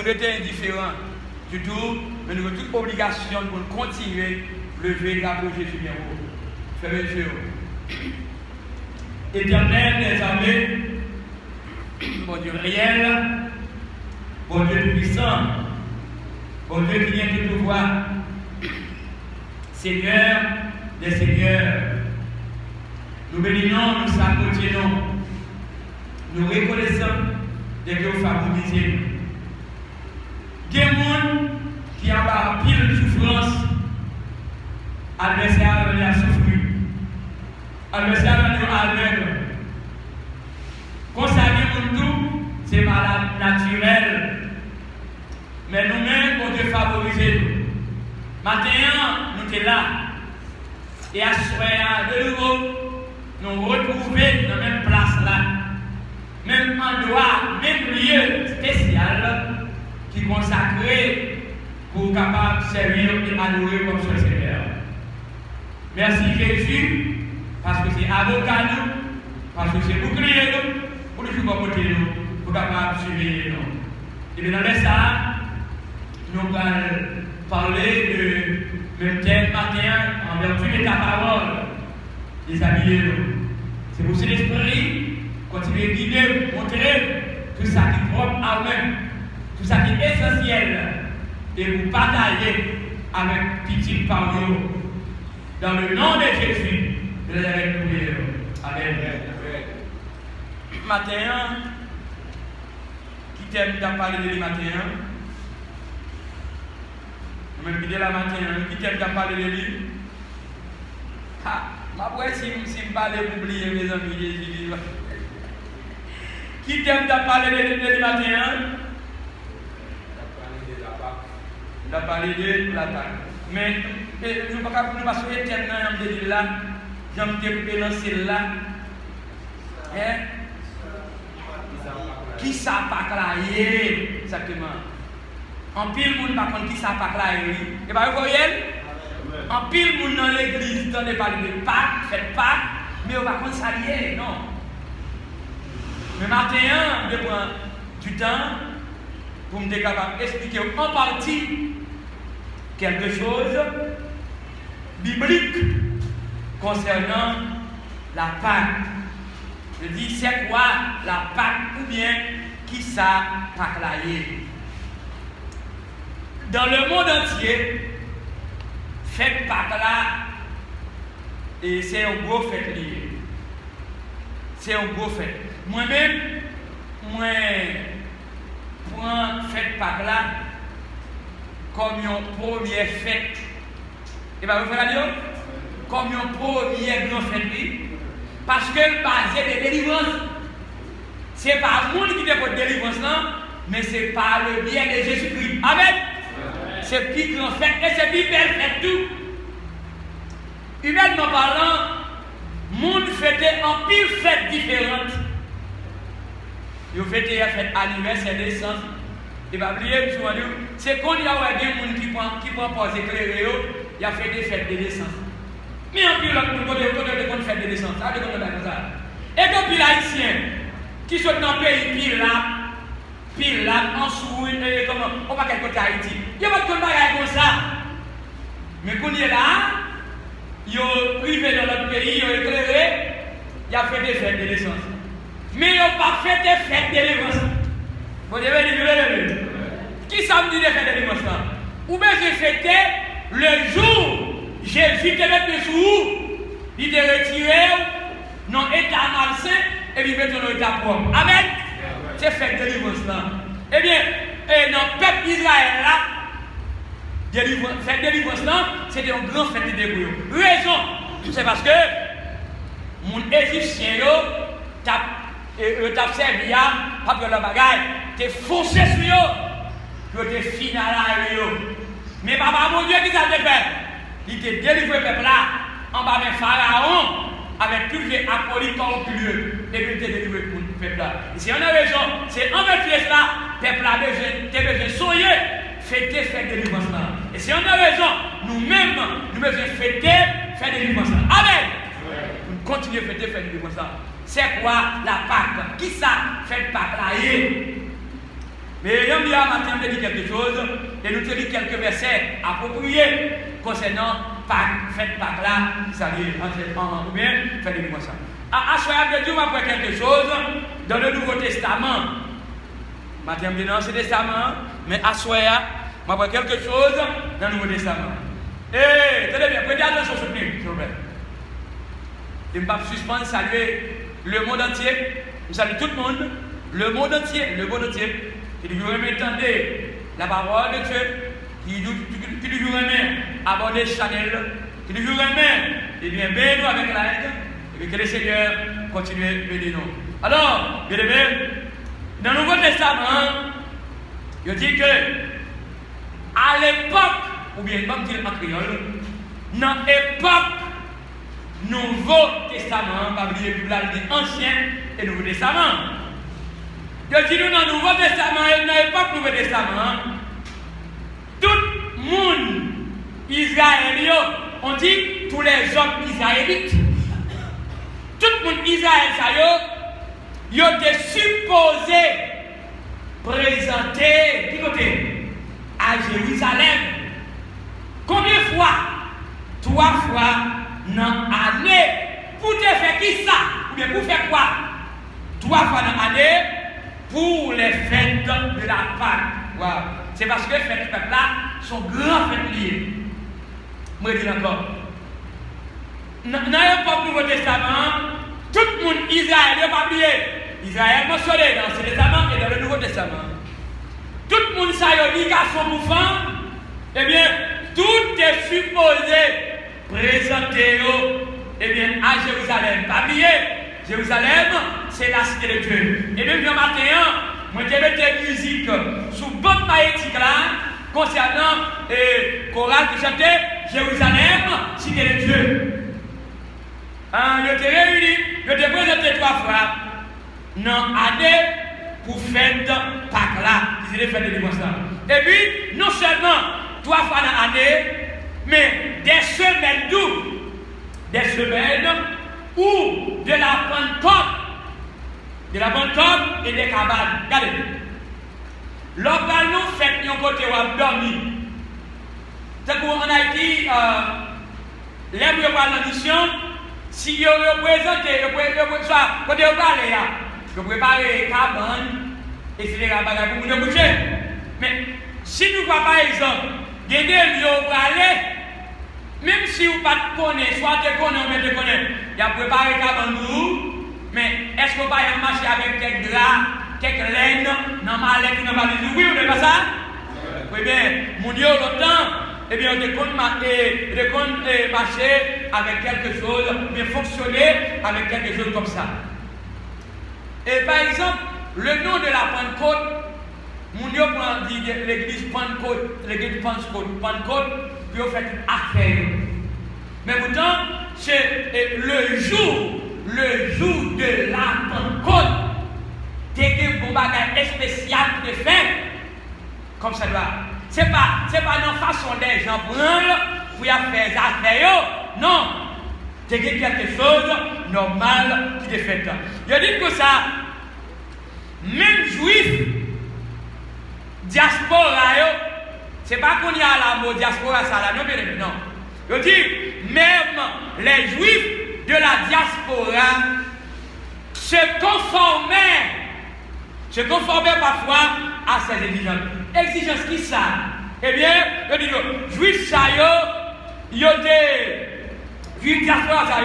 Nous étions indifférents du tout, mais nous avons toute obligation pour continuer le véritable Jésus bien haut. Frères et sœurs, Éternel des armées, bon Dieu réel, bon Dieu puissant, bon Dieu qui vient de pouvoir, Seigneur des seigneurs, nous bénissons, nous s'approchons, nous reconnaissons de Dieu favoriser. Il y a des gens qui ont pile de souffrance, adversaire a souffert, adversaire a aveugle. Consacrer pour tout, c'est malade naturel. Mais nous-mêmes, pour Dieu favoriser nous. Maintenant, nous sommes là. Et à ce moment de nouveau, nous retrouver dans la même place là. Même endroit, même lieu spécial qui est consacré pour capable servir et adorer comme son Seigneur. Merci Jésus, parce que c'est avocat nous, parce que c'est bouclier nous, pour nous faire côté nous, pour capable surveiller nous. Et bien dans ça, nous allons parler de même thème matin en vertu de ta parole, déshabiller nous. C'est pour cet esprit, continuer à guider, montrer tout ça qui est propre à nous-mêmes, tout ça qui est essentiel, et vous partager avec petit parole. Dans le nom de Jésus, je les avec nous. Amen. Matin, qui t'aime de parler de lui matin? Même l'idée la matin, qui t'aime de parler de lui? Ah, ma boîte, si je parle d'oublier mes amis, Jésus. Qui t'aime de parler de lui matin? On a parlé de l'attaque. Mais nous ne pouvons pas se faire dans le là, j'aime développer dans celle-là. Qui ça pas clair exactement? En pile monde par contre qui ça pas clair. Et bien vous voyez, en pile monde dans l'église dans les parler de Pâques, faites Pâques, mais on va contre ça lié, non. Mais maintenant, je prends du temps pour me capable d'expliquer en partie quelque chose biblique concernant la Pâque. Je dis, c'est quoi la Pâque ou bien qui ça Pâque là? Dans le monde entier, fête Pâque là, et c'est un gros fête lié. C'est un gros fête. Moi-même, moi, prends fête Pâque là comme une première fête. Et bien, vous faites la dire? Comme une première grande fête. Parce que le basé de délivrance, ce n'est pas le monde qui est pour délivrance, non, mais c'est par le bien de Jésus-Christ. Amen. C'est plus grande fête et c'est plus belle fête tout. Humainement parlant, le monde fêtait en pile fêtes différentes. Ils fêtaient la fête anniversaire de naissance. Et bien, oubliez, c'est quand il y a des gens qui prennent pause éclairée, il y a fait des fêtes de naissance. Mais en plus, on a des fêtes de naissance. Et puis, les Haïtiens qui sont dans le pays, pile là, en souris, on va quelque côté Haïti. Il n'y a pas de choses comme ça. Mais quand il est là, ils ont privé dans notre pays, ils ont éclairé, il a fait des fêtes de naissance. Mais ils n'ont pas fait des fêtes de naissance. Vous devez dire, qui ça me dit des fêtes de naissance? Ou bien j'ai fêté le jour Jésus te met dessous, il te retire dans l'état malsain et il met dans l'état propre. Amen. C'est fait de délivrance là. Eh bien, dans le peuple d'Israël là, fait de délivrance là, c'était un grand fait de délivrance. Raison, c'est parce que mon Égyptien t'a servi à pas la bagaille, t'es foncé sur eux, pour te finir à eux. Mais papa, mon Dieu, qui ça te fait? Il te délivre le peuple là, en bas de Pharaon, avec tous les acolytes corrompus, et puis il te délivre le peuple là. Et si on a raison, c'est en vertu de cela, le peuple a besoin de soigner, fêter, faire délivrance là. Et si on a raison, nous-mêmes, nous devons fêter, faire délivrance là. Amen. Nous continuons à fêter, faire délivrance là. C'est quoi la Pâque? Qui ça fait Pâque là? Mais il y a un matin, on dit quelque chose, et nous te dit quelques versets appropriés concernant Pâques, fête Pâques là, ça dit ou bien, faites-moi ça. À soir, Dieu m'a pris quelque chose dans le Nouveau Testament. Matin, on dit dans l'Ancien Testament, mais à soir, m'a pris quelque chose dans le Nouveau Testament. Et, tenez bien, prenez attention sur lui, s'il vous plaît. Je ne vais pas suspendre, saluer le monde entier. Je salue tout le monde, le monde entier. Qui lui entendez la parole de Dieu, qui lui remet aborder Chanel, qui lui remet, et bien, bénis-nous avec l'aide, et que le Seigneur continue à bénir nous. Alors, bien aimé, dans le Nouveau Testament, il dit que, à l'époque, ou bien, comme dire en créole, dans l'époque, Nouveau Testament, pas oublier que là, il dit Ancien et Nouveau Testament. Je dis nous dans le Nouveau Testament et dans l'époque Nouveau Testament, tout le monde israélien, on dit tous les hommes israélites, tout le monde israélien, ils étaient supposés présenter à Jérusalem. Combien de fois? 3 fois dans l'année. Pour te faire qui ça? Ou bien pour faire quoi? 3 fois dans l'année. Pour les fêtes de la Pâque. Wow. C'est parce que les fêtes de peuple là sont grands fêtes liées. Moi je dis encore. Dans l'époque du Nouveau Testament, tout le monde Israël n'a pas oublié. Israël mentionné dans l'Ancien Testament et dans le Nouveau Testament. Tout le monde ça dit qu'à son mouvement, eh bien, tout est supposé présenter eh bien, à Jérusalem. Pas oublier. Jérusalem, c'est la cité de Dieu. Et même le matin, moi j'ai mis des musiques sous bonne maïtique là, concernant le choral qui chantait Jérusalem, cité de Dieu. Je t'ai réuni, je t'ai présenté 3 fois dans l'année pour fête Pâques là, qui c'est les fêtes de dimanche là. Et puis, non seulement 3 fois dans l'année, mais des semaines d'où? Des semaines ou de la Pentecôte et des cabanes. Regardez. Lorsque nous faisons un côté où on dormi, c'est pour en Haïti, les gens qui parlent de la mission, si vous présentez, quand vous parlez, vous préparez les cabanes, et c'est des cabanes pour vous coucher. Mais si nous voyons par exemple, il y a des lieux où aller, même si vous ne connaissez pas, soit vous connaissez ou ne connaissez pas, il y a préparé les cabanes pour vous, mais est-ce que vous pouvez marcher avec quelques draps, quelques laines, dans ma lettre, dans ma valise? Oui ou non, pas ça? Oui bien, mon Dieu, longtemps, eh bien, on compte marcher avec quelque chose, bien fonctionner avec quelque chose comme ça. Et par exemple, le nom de la Pentecôte, mon Dieu prend l'église Pentecôte, puis on fait une affaire. Mais pourtant, c'est le jour de la Pentecôte, t'es un bagage spécial pour te faire, comme ça doit. C'est pas une façon des gens prendre pour faire des affaires, non. C'est quelque chose de normal qui te fait. Je dis que ça, même juif, diaspora, c'est pas qu'on y a la mot diaspora, ça là, non. Je dis, même les juifs de la diaspora se conformaient parfois à ces exigences. Exigences qui ça? Eh bien, je dis, juifs ça, ils juifs diaspora ça,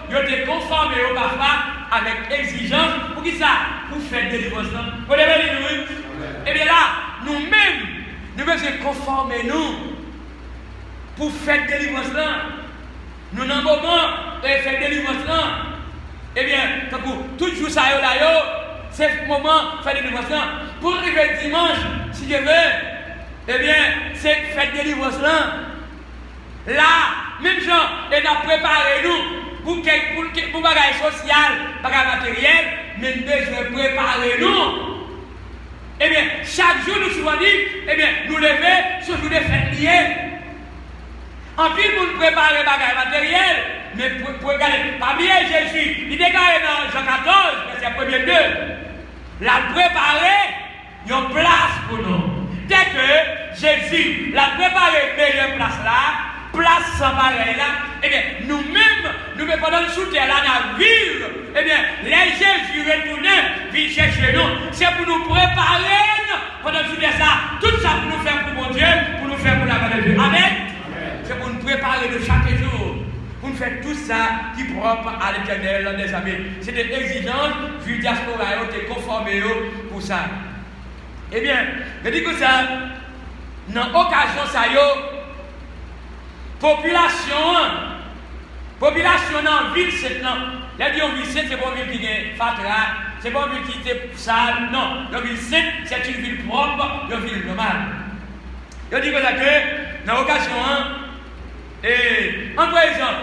ils étaient conformés parfois avec exigence. Pour qui ça? Pour faire des délivrance. Vous devez dire, eh bien là, nous-mêmes, nous devons conformer nous pour faire des délivrances là. Nous n'avons moment de faire des délivrances là. Eh bien, tout jour ça là, c'est le moment de faire des délivrances là. Pour arriver dimanche, si je veux, eh bien, c'est faire des délivrances là. Là, même gens, et a préparé nous pour bagages social, bagages matériel, mais nous devons préparer nous. Eh bien, chaque jour nous souvent dit, eh bien, nous lever ce jour de fête liée. En plus, nous préparer les bagages matériels, mais pour regarder, parmi Jésus, il déclare dans Jean 14, verset 1er 2, la préparer une place pour nous. Dès que Jésus l'a préparé une meilleure place là, place sans pareil là, eh bien, nous-mêmes, nous pendant sous terre là, dans la ville, eh bien, les Jésus retournent, viennent chercher nous. C'est pour nous préparer pendant sous terre ça, tout ça pour nous faire pour mon Dieu, pour nous faire pour la valeur de Dieu. Amen. C'est pour nous préparer de chaque jour. Pour nous faire tout ça qui est propre à l'éternel des amis. C'est des exigences, vu diaspora, qui est conformé pour ça. Eh bien, je dis que ça, dans l'occasion, ça y est, population dans ville, c'est non. La ville c'est pas une ville qui est fatra, c'est pas une ville qui est sale, non. La ville c'est une ville propre, une ville normale. Je dis que ça que, dans l'occasion, en présent,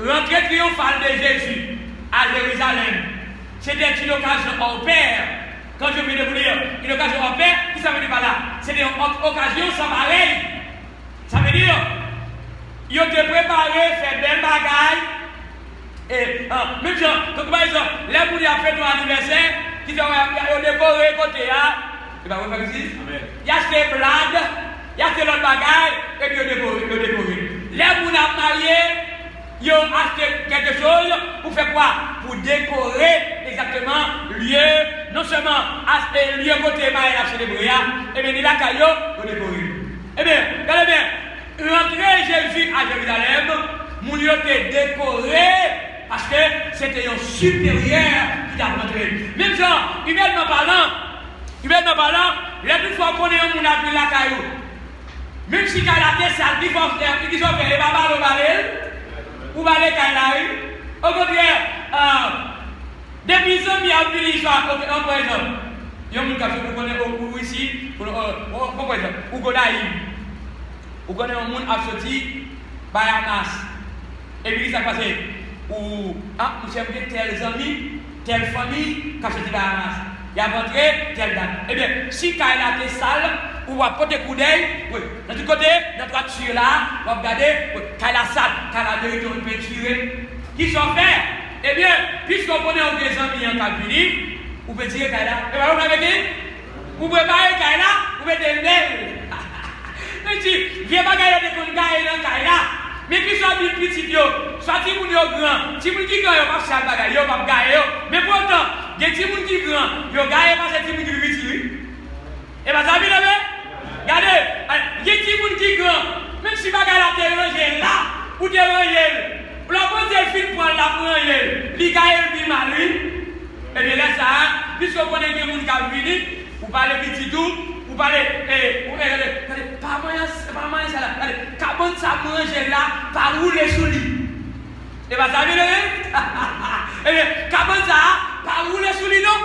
l'entrée triomphale de Jésus à Jérusalem, c'était une occasion hors pair. Quand je viens de vous dire une occasion hors pair, qui ça veut dire par là? C'était une occasion sans pareil. Ça veut dire, ils ont été préparés, fait belle bagaille. Et même genre, donc par exemple, les gens qui ont fait ton anniversaire, qui ont décoré côté là, tu vas voir ici? Il y a acheté blagues, il y a acheté l'autre bagaille, et puis ils ont décoré. Les gens qui ont marié, ils ont acheté quelque chose pour faire quoi? Pour décorer exactement lieu, non seulement lieu côté marié à célébrer, et bien il a caillou pour décorer. Eh bien, regardez bien. Rentrer Jésus à Jérusalem, mon lieu était décoré parce que c'était un supérieur qui a rentré. Même genre, humainement parlant, la plus fois qu'on est un moun a vu la caillou. Même si quand la tête sale, ils ont fait les babas au balai, ou balai caillou. Au contraire, depuis qu'ils ont mis à vie l'histoire, par exemple, il y a un moun qui a fait ici, par exemple, ou Godaïm. Vous connaissez un monde a sorti par Hamas. Et puis, ça passe. Ou, nous sommes tels amis, telle famille, qui a sorti par Hamas. Il a rentré, telle date. Eh bien, si quand il a été sale, ou va porter coup d'œil, oui, de l'autre côté, notre voiture là, on va regarder, quand il a sale, quand il a mérité une peinture, qui sont faits. Eh bien, puisqu'on connaît un des amis en Calvini, vous pouvez tirer Kaila. Et bien, vous avez dit, vous préparez Kaila, vous mettez le nez. Mais si, viens pas gagner des comptes dans Kaila. Mais qui sont des petits, soit si vous êtes grand, si vous êtes grand, vous ne pouvez pas gagner, vous ne pouvez pas gagner. Mais pourtant, il y a des gens qui sont grands, vous gagnez parce que vous êtes petit. Et bien, ça veut dire, regardez, il y a des gens qui sont grands, même si vous avez la terre là, ou terre la bonne fille prend la première, il gagne le mal, et bien là, ça, puisque vous connaissez des gens qui sont venus, vous parlez petit tout, vous parlez, pas moyen ça là, comment ça mange là, par où les souliers. Et bien, ça veut dire, et bien, comment ça, par où les souliers, non?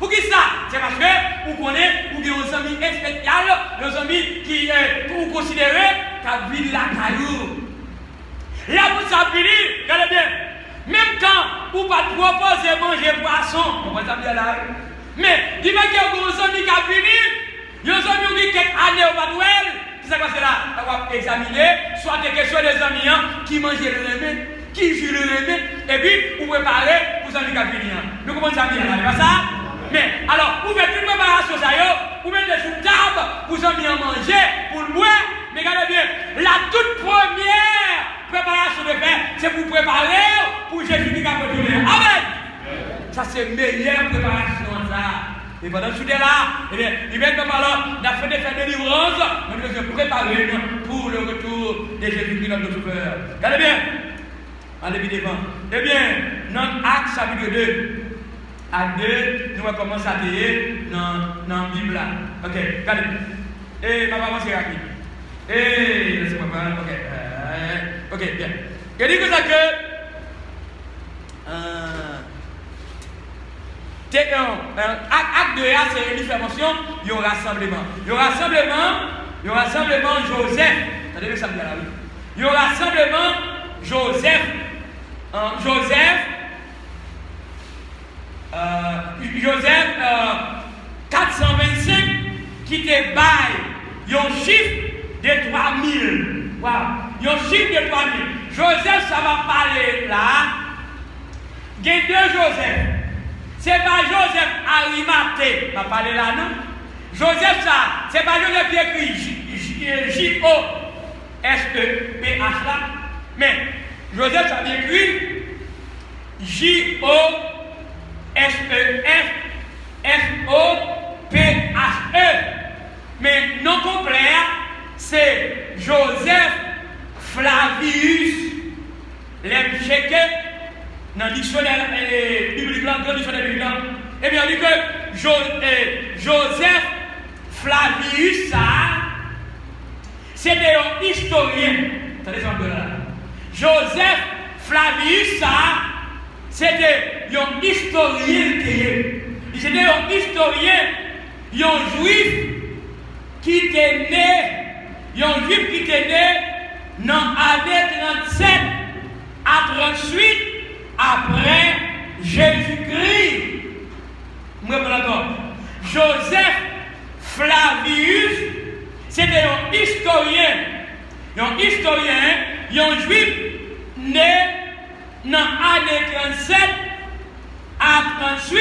Pour qui ça? C'est parce que vous connaissez, vous avez des amis spéciaux, des amis qui, vous considérez, qui vivent la caillou. Là, vous savez, regardez bien, même quand vous ne pouvez pas proposer manger poisson, on va bien là. Mais, dis-moi qu'il y a des amis qui ont fini, il y a des amis qui ont quelques années au Badouel, qui s'est passé là, on va examiner, soit des questions des amis qui mangent le remède, qui jouent le remède, et puis vous préparez pour les amis qui ont fini. Nous commençons à bien là, c'est pas ça? Mais, alors, vous faites une préparation, ça y est, vous mettez sur table, pour les amis à manger, pour le boire, mais regardez bien, la toute première préparation de faire, c'est pour préparer pour Jésus qui va retourner. Amen. Ça, c'est la meilleure préparation. Ça. Et pendant ce temps-là, eh bien, il vient de parler, on a fait des fêtes de délivrance, on doit se préparer pour le retour de Jésus-Christ, notre Sauveur. Regardez bien. Allez bien devant. Eh bien, notre acte chapitre 2. Acte 2, nous allons commencer à payer dans la Bible là. Ok, regardez. Et ma maman, c'est rapide. Et laissez-moi voir. Ok, bien. Il dit que ça que acte de A, c'est une information, il y a un rassemblement. Il y a un rassemblement Joseph. Attendez, ça me dit là, oui. Il y a un rassemblement Joseph. Joseph 425 qui te baille. Il y a un chiffre de 3000. Wow. Il y a un chiffre de 3000. Joseph, ça va parler là. Il y a deux Joseph. Ce n'est pas Joseph Arimathée, va parler là, non? Joseph, ça, c'est pas Joseph qui écrit J-O-S-E-P-H là, mais Joseph, ça veut écrit J-O-S-E-F-F-O-P-H-E. Mais non complet, c'est Joseph Flavius Lemcheke dans le dictionnaire biblique, dans le dictionnaire biblique. Eh bien, on dit que Joseph Flavius, ça, c'était un historien. Attendez, ça là. Joseph Flavius, ça, c'était un historien. C'était un historien, un juif qui était né, dans l'année 37 à 38 après Jésus-Christ. Joseph Flavius, c'était un historien, un juif né dans l'année 37 à 38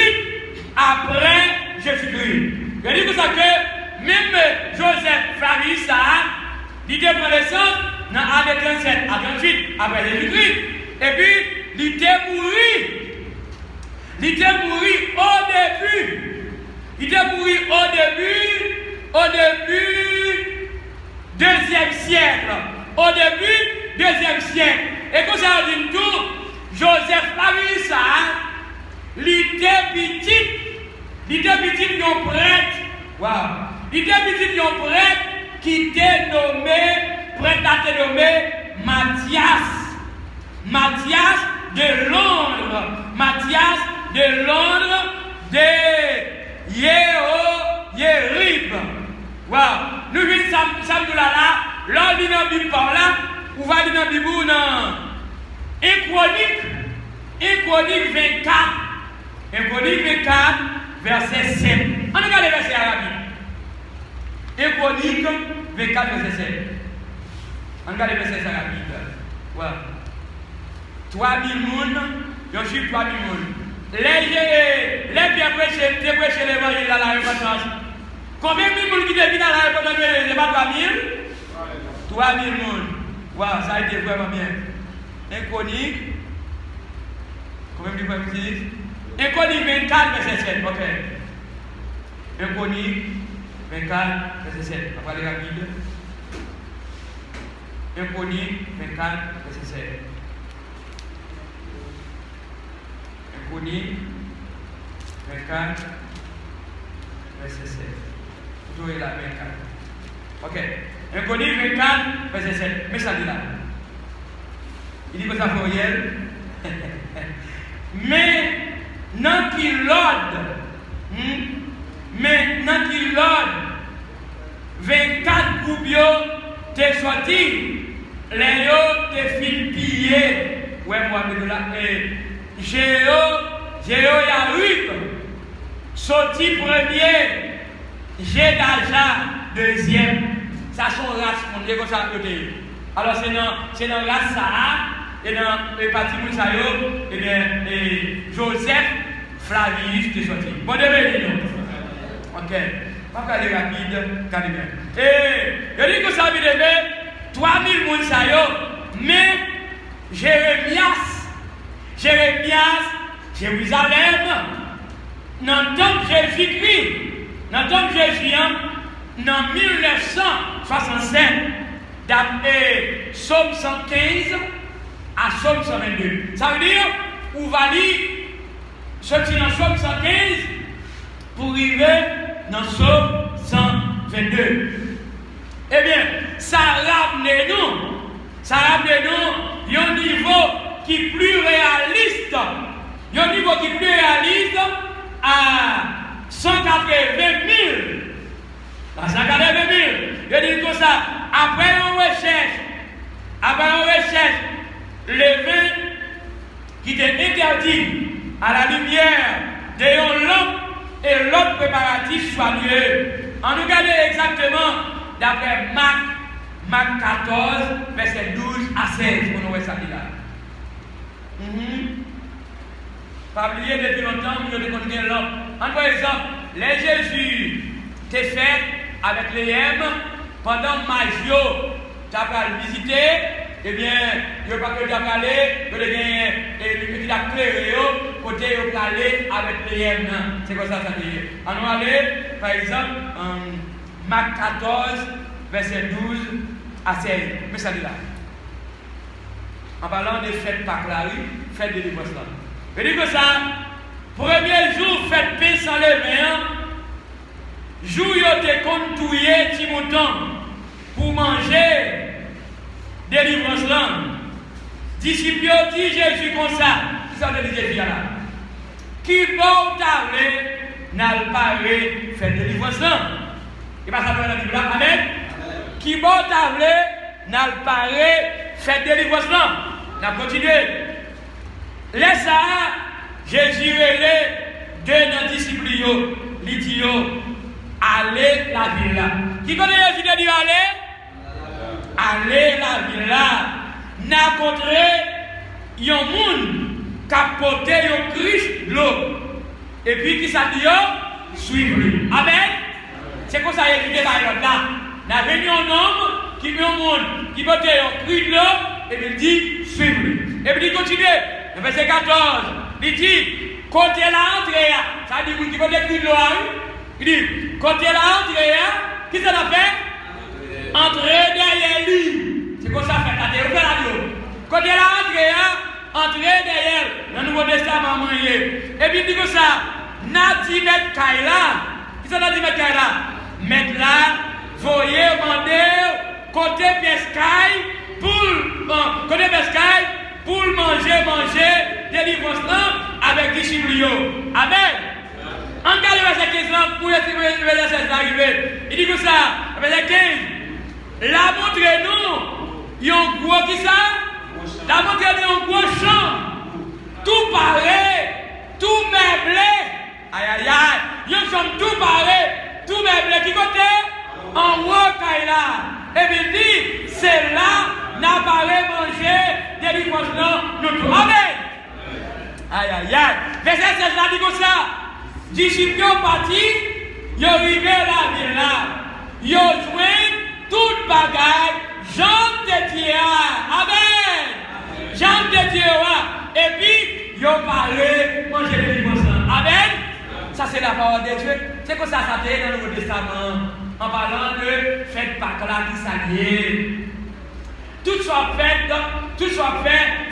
après Jésus-Christ. Je dis que ça que même Joseph Flavius, il était pris naissance dans l'année 37 à 38 après Jésus-Christ. Et puis, il était mouru. Il était mouru au début. Il était mouru au début, deuxième siècle. Au début, deuxième siècle. Et comme ça, on dit tout, Joseph Flavius, il était petit, un prêtre. Waouh! Il était petit, un prêtre qui était nommé, prêtre à te nommer Matthias. Matthias de Londres. Matthias de Londres de Yérib. Waouh! Nous venons samedi là, l'on dit dans la Bible par là, ou va dire dans la Bible non. 1 Chronique 24. 1 Chronique 24, verset 7. On regarde les versets arabiques. 1 Chronique 24, verset 7. On regarde les versets arabiques. Voilà. 3000 personnes, je suis 3000 personnes. Les bien prêchés l'évangile dans la repentance. Combien de personnes qui viennent dans la repentance? Ce n'est pas 3000? 3000 personnes. Waouh, ça a été vraiment bien. 1 Chronique. Combien de fois vous dites? 1 Chronique 24, verset 7. Ok. 1 Chronique 24, verset 7. On va aller rapide. 1 Chronique 24, verset 7. 1 Chronique 24, verset 7. Toujours là, 24. Ok. 1 Chronique 24, verset 7. Mais ça dit là. Il dit que ça fait rien. Mais non qu'il l'ordre, 24 groupes t'es sorti, les yo t'es fil pillé. Ouais, moi, mais là, Jéhoïarib, sorti premier, Jédaja, deuxième. Ça, son race, on dit comme ça à côté. Alors, c'est dans la race ça, et dans le parti Moussaïo, et bien, Joseph Flavius t'es sorti. Bon, demain, ok. On va aller rapide, regardez bien. Et je dis que ça veut dire 3000 Moussaïo, mais Jérémias, Jérusalem, dans le temps de Jésus-Christ, dans 1967, d'après Psaume 115 à Psaume 122. Ça veut dire, on va lire sortir dans Psaume 115 pour arriver dans Psaume 122. Eh bien, ça ramène nous un niveau qui est plus réaliste. Un niveau qui est plus réaliste à 180 000. À 180 000. Je dis comme ça. Après on recherche les vins qui étaient interdits à la lumière de lampe et l'autre préparatif soigneux. On nous regarde exactement d'après Marc 14, verset 12 à 16. On nous ça là. Pas oublier depuis longtemps, nous avons connu l'homme. En par exemple, les Jésus t'es fait avec les M pendant Magio, tu as visiter, eh bien, il n'y a pas que tu as aller, tu as gagné, et tu as clairé, côté tu as aller avec les M. C'est comme ça, ça veut dire. On va aller, par exemple, Marc 14, verset 12 à 16. Mais ça dit là. En parlant des fêtes Pâques là, oui, fête de délivrance là. Je dis que ça, premier jour, fête paix sans levain, jour où tu as contouillé Timothée pour manger délivrance là. Disciples dit Jésus comme ça. Qui ça veut dire Jésus là? Qui va t'arrêter n'a pas fait délivrance là? Et pas ça dans la Bible là. Amen. Qui va t'arrêter n'a pas fait délivrance là? On a continué. Laisse ça, Jésus et les deux disciples, il dit allez la ville là. Qui connaît Jésus de dire allez la ville là. N'a contré un monde qui a porté un Christ de l'eau. Et puis qui s'est dit suivre. Amen. C'est comme ça qu'il y a là. N'a venu un homme qui met un monde qui porte un Christ de l'eau. Et puis il dit suivre. Et puis il continue. Verset 14, il dit, côté la entrée, ça dit, vous qui côté de l'eau, il dit, côté la entrée, qui ça l'a fait? Entrer derrière lui. C'est comme ça fait la théorie, côté la entrée, entrer derrière le Nouveau Testament. Et puis il dit que ça, n'a dit mettre Kaila, qui ça n'a dit mettre Kaila? Mettre là, voyez, mandez, côté pescaille, pour, côté pescaille, pour manger, délivrance avec les disciples. Amen. En cas de verset 15, pour le verset 16 arriver, il dit que ça, verset 15, la montre-nous, un gros qui ça? La montre-nous un gros champ, tout paré, tout meublé. Aïe aïe aïe, une chambre tout paré, tout meublé. Qui côté? En haut, Kaila. Et puis il dit, c'est là. N'a pas manger délivrance nous tous. Amen. Aïe aïe aïe. Verset 16 là dit comme ça. Disciples sont partis, ils sont arrivés à la ville là. Ils ont joué toute bagaille. Jean de Dieu. Amen. Jean de Dieu. Et puis, ils ont parlé manger délivrance. Amen. Ça c'est la parole de Dieu. C'est comme ça ça fait dans le Nouveau Testament. En parlant de fête Pâques là qui s'allie. Tout soit fait, il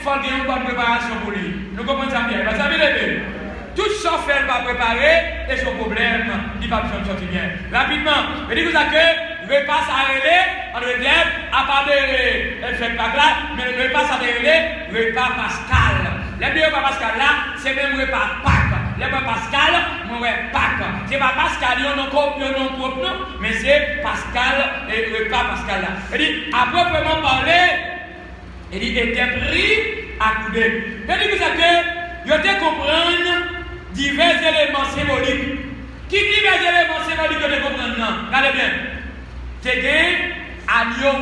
faut qu'il y ait une bonne préparation pour lui. Nous comprenons ça bien. Parce que tout soit fait, pas préparer, et son problème, il va pas sortir bien. Rapidement, je dis que ça que le repas s'arrêter, on le dit, à part de fête Pâques là, mais le repas s'arrêter, le repas Pascal. Le repas Pascal là, c'est même le repas Pâques. Le repas Pascal, mon Pâques. C'est pas Pascal, il y a un propre, mais c'est Pascal et le repas Pascal là. Il dit, à proprement parler, il dit, était pris à couper. Je dis que ça que, je te comprendre divers éléments symboliques. Qui divers éléments symboliques que tu comprends? Regardez bien. C'est que, agneau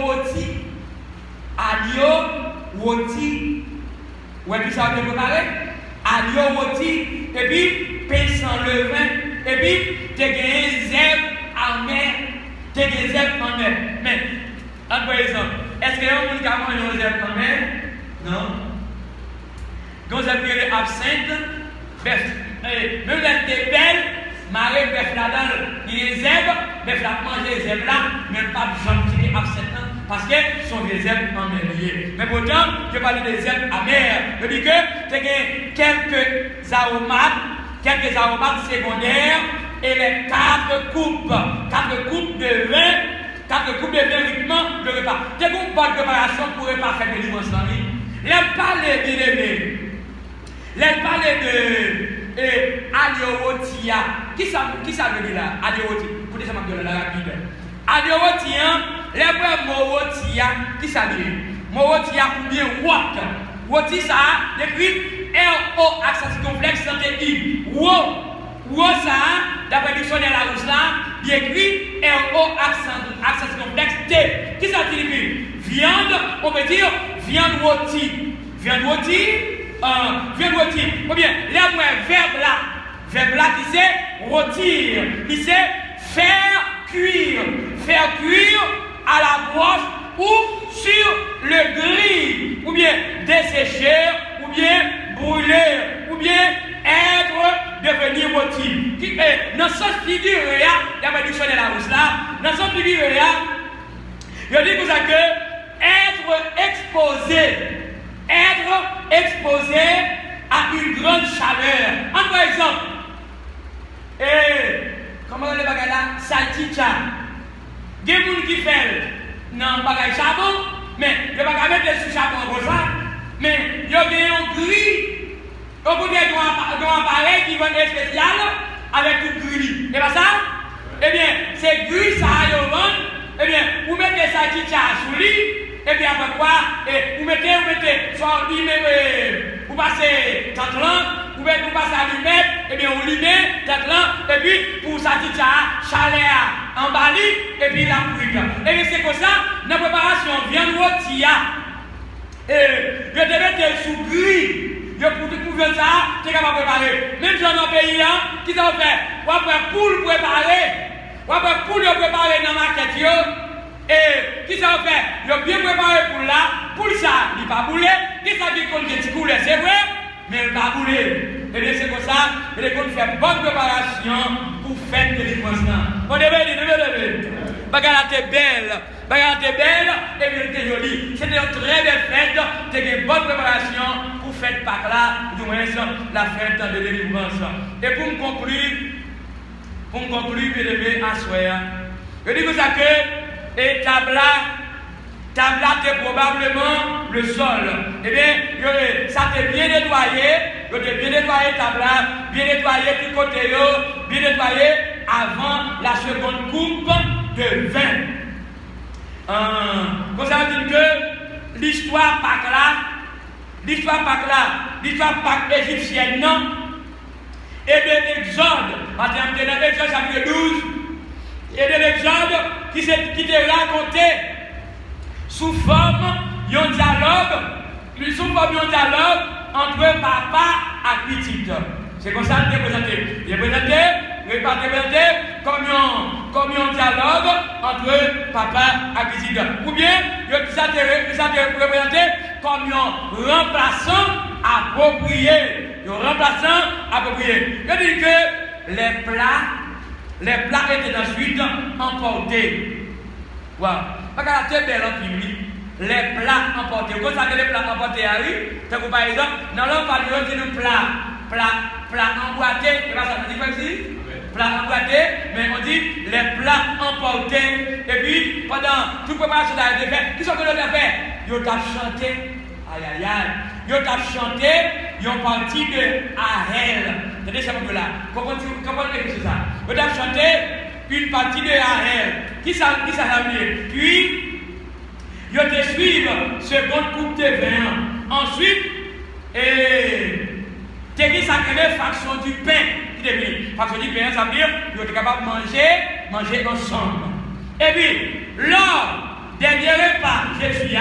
rôti. Où est-ce que ça va te préparer? Agneau rôti. Et puis, pain sans levain. Et puis, tu as gagné zèbre en mer. Mais, par exemple, est-ce qu'il y a un monde qui a mangé un zèbre en mer? Non. Quand vous avez les absinthes, même les belles, marée, bœuf là-dedans, il y a des zèbres, bœuf là, manger les zèbres là, même pas besoin de quitter absinthe parce que ce sont des zèbres en mer. Mais pourtant, je parle des zèbres amers. Je dis que tu as quelques aromates secondaires et les 4 coupes de vin. 4 coupes de vin uniquement de repas. Tu as une bonne préparation pour ne pas faire de délivrance en ligne. Les palais bien aimés. Les palais de Aliotia. Qui ça veut dire là? Alioti. Pour des samans de la rapide. Aliotia, les vrais Morotia, qui ça veut dire? Morotia ou bien Wot. Woti ça, depuis R-O accent complexe santé I. Wo ça, d'après le dictionnaire la rousse là, il écrit R-O accent complexe T. Qui ça signifie? Viande, on peut dire viande rôtie. Viande rôtie. Ou bien, les verbe là qui c'est rôtir, qui c'est faire faire cuire à la broche ou sur le grill, ou bien dessécher, ou bien brûler, ou bien devenir motif. Dans cette figure, il y a du sonner la rousse là, dans cette figure, je dis pour ça que être exposé à une grande chaleur. Par exemple, comment on le bagage là? Salchicha. Il y a des gens qui font dans bagage charbon, mais il n'y a pas mettre sous charbon comme ça. Mais il y a un gris. Au bout d'un appareil qui va être spécial avec tout gris. C'est pas ça? Eh bien, c'est gris, ça a le ventre. Eh bien, vous mettez ça qui tient sous lui. Et bien, après quoi? Vous mettez, soit vous passez tantlan, vous passez allumette, et bien, vous limez tantlan, et puis, pour ça qui tient chaleur en bali, et puis la fruite. Et bien, c'est comme ça, la préparation vient de rôtir. Et je devais être sous gris. Pour faire ça, tu es capable de préparer. Même si dans le pays, qui ça fait? On va poule préparer. On va poule préparer dans la maquette. Et qui ça fait? Il a bien préparé pour là. Pour ça, il n'est pas boulé. Qui ça dit qu'on est boulé? C'est vrai, mais il n'est pas boulé. Et bien c'est comme ça, il faut faire bonne préparation pour faire de délivrance. On devait. Bagarre était belle. Et bien était jolie. C'était une très belle fête. C'était une bonne préparation pour faire Pâques là, du moins la fête de délivrance. Et pour me conclure, bien aimé, à soir. Je dis que ça que, et tabla c'est probablement le sol. Eh bien, ça t'est bien nettoyé, tabla, bien nettoyé tout côté, bien nettoyé avant la seconde coupe de vin. Comme ça veut dire que l'histoire Pâques égyptienne, non? Et de l'Exode, dans l'Exode chapitre 12, et de l'Exode qui t'est raconté sous forme d'un dialogue entre papa et petite. C'est comme ça qu'il est présenté. Il est présenté comme un dialogue entre papa et petite. Ou bien, ça est représenté comme un remplaçant approprié. Je dis que les plats étaient ensuite emportés. Wow. Parce que la tête belle en public. Les plats emportés. Vous savez les plats emportés arrivent. Donc par exemple, dans l'homme parle de plats emboîtés. Et là, ça veut dire quoi ici? Plats emboîtés, mais on dit les plats emportés. Et puis, pendant toute préparation a été faite, qui sont que l'on a fait? Ils ont chanté. Aïe. Ils ont chanté. Ils ont parti de Ahel. C'est ça que là. Comment c'est ça? Ils ont chanté une partie de Ahel. Qui ça a mis? Puis, ils ont été suivre seconde coupe de vin. Ensuite, t'es ça que les factions du pain. Faction du pain, ça veut dire qu'ils ont été capables de manger ensemble. Et puis, lors dernier repas, Jésus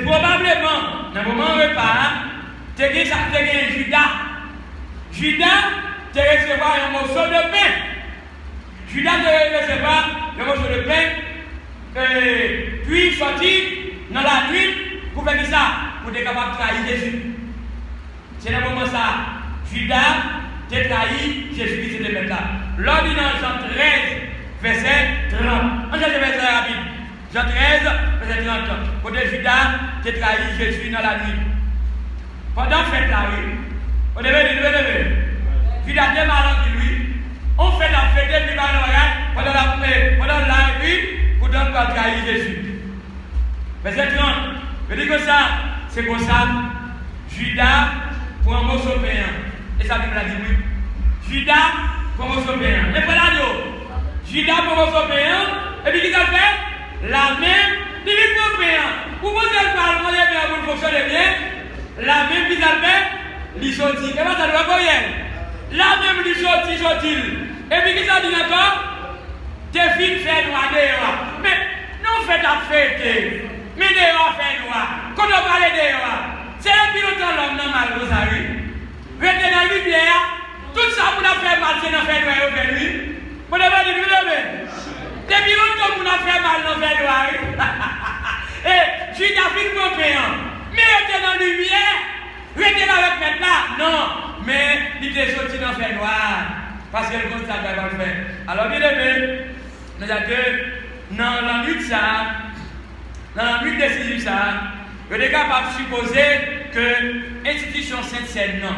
probablement, dans le moment repas, t'es Judas te recevoir un morceau de pain. Judas te recevoir un morceau de pain, puis sortir dans la nuit pour faire ça, pour être capable de trahir Jésus. C'est dans le moment ça, Judas te trahit Jésus qui s'était là. Lors du Jean 13, verset 30. On cherche le verset rapide. Jean 13, verset 30. Côté Judas te trahit Jésus dans la nuit. Pendant fête la rue, on devait lever. Judas était malin de lui. On fait la fête du pendant la nuit pour donc pas trahir Jésus. Verset 30. Je dis que ça, c'est comme ça. Judas pour un morceau payant. Et ça, Bible a dit oui. Judas pour un morceau payant. Mais voilà, Judas pour un morceau payant. Et puis, qu'est-ce qu'il a fait? La même, il est pour payant. Vous pensez que le Parlement est bien pour fonctionner bien? La même qui a fait, il sortit. Et moi, ça doit pas rien. La même, il sortit. Et puis, qu'est-ce qu'il a dit encore? Tes filles font noir dehors. Mais non, faites la fête. Mais dehors, fait noir. Quand on parle dehors, c'est un pilote l'homme normal, vous savez. Restez dans la lumière, tout ça pour la faire mal, c'est dans faire noir, fait lui. Vous devez dire, depuis longtemps, on a fait mal dans le noir. Et je suis d'Afrique européenne. Mais était dans la lumière. Restez là avec maintenant. Non. Mais il était sorti dans le noir. Parce que le constat va le faire. Alors, bien aimé, nous avons que dans la lutte, dans la lutte décisive, vous êtes capable de supposer que l'institution Sainte-Seine, non.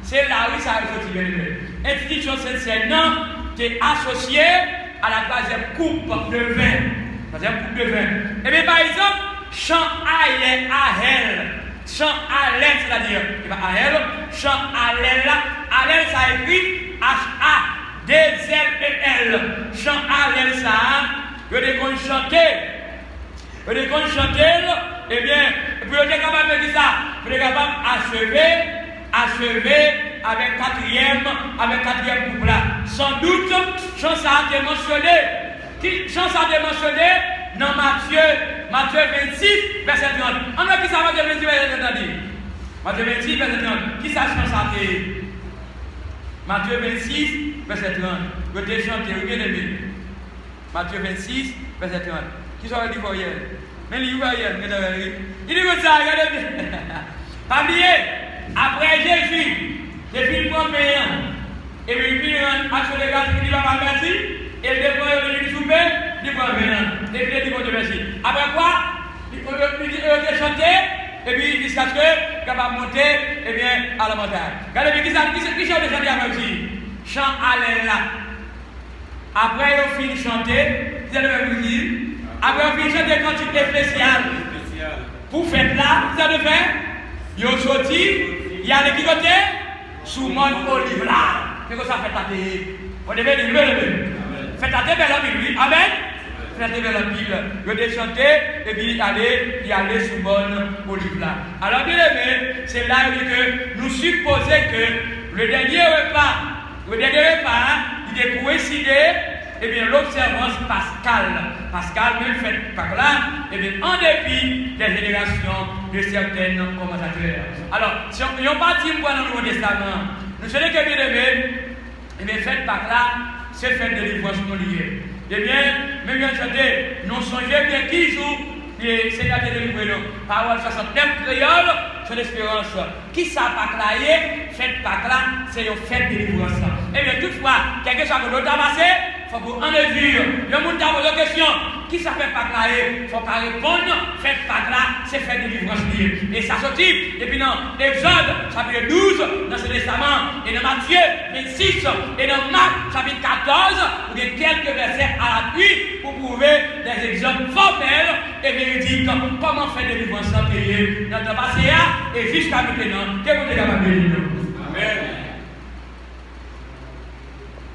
C'est là où ça a sorti, bien aimé. L'institution Sainte-Seine, non, est associée à la troisième coupe de vin. Troisième coupe de vin. Et bien, par exemple, chant Allel, chant Allel, c'est-à-dire, Allel, chant Allel là, Allel, ça écrit H-A-D-L-E-L. Chant Allel, ça, vous devez chanter. Vous devez chanter, eh bien, vous êtes capable de dire ça, vous êtes capable d'achever avec quatrième couple là. Sans doute, chant ça a été mentionné. Chant ça a été mentionné dans Matthieu 26, verset 30. On a qui ça Matthieu 26, verset 30 dit. Matthieu 26, verset 30. Qui ça chante ça? Matthieu 26, verset 30. Vous devez chanter, vous bien aimé. Matthieu 26, verset 30. Qui ça dit pour hier? Mais il y a hier, il dit que ça, regardez bien. Pas oublier, après Jésus, depuis le premier payant, et puis il a acheté les gars qui disent pas merci, et le dépôt de souper, il dit pas venir. Et puis il dit pas merci. Après quoi, il a chanté, et puis jusqu'à ce que capable de monter, et bien à la montagne. Regardez bien qui chante de chanter avec lui. Chant Allel là. Après il a fini de chanter, vous allez vous dire. Après il a fini de chanter quand il était spécial. Pour faire là, vous allez faire. Il a sorti, il y a les qui côté sous mon olive là. Qu'est-ce que ça fait tâter? On devait dire, faites tâter vers la Bible. Amen. Faites tâter vers la Bible. Je vais chanter et puis y aller sous mon olive là. Alors bien aimé, c'est là que nous supposons que le dernier repas, il est coïncidé. Eh bien, l'observance Pascal, même faite par là, eh bien, en dépit des générations de certaines commentateurs. Alors, si on n'a pas dit dans le Nouveau Testament, nous savons que bien aimé, eh bien, faite par là, c'est fait de délivrance non liée. Eh bien, même bien chanté, nous songeons bien qui joue, et c'est la délivrance, nous. Parole 69 créole, sur l'espérance. Qui ça pas clayé, faites par là, c'est une fête de délivrance. Eh bien, toutefois, quelque chose que l'autre a passé, il faut qu'on en mesure. Le monde a posé la question, qui ça fait pas clair? Il faut qu'on réponde, faites pas là, c'est fait de délivrance liée. Et ça sortit, et puis dans Exode, chapitre 12, dans ce testament, et dans Matthieu 26, et dans Marc, chapitre 14, vous avez quelques versets à l'appui pour prouver des exemples formels et véridiques. Comment faire des délivrance sans payer dans le passé et jusqu'à maintenant, que vous êtes capable de dire.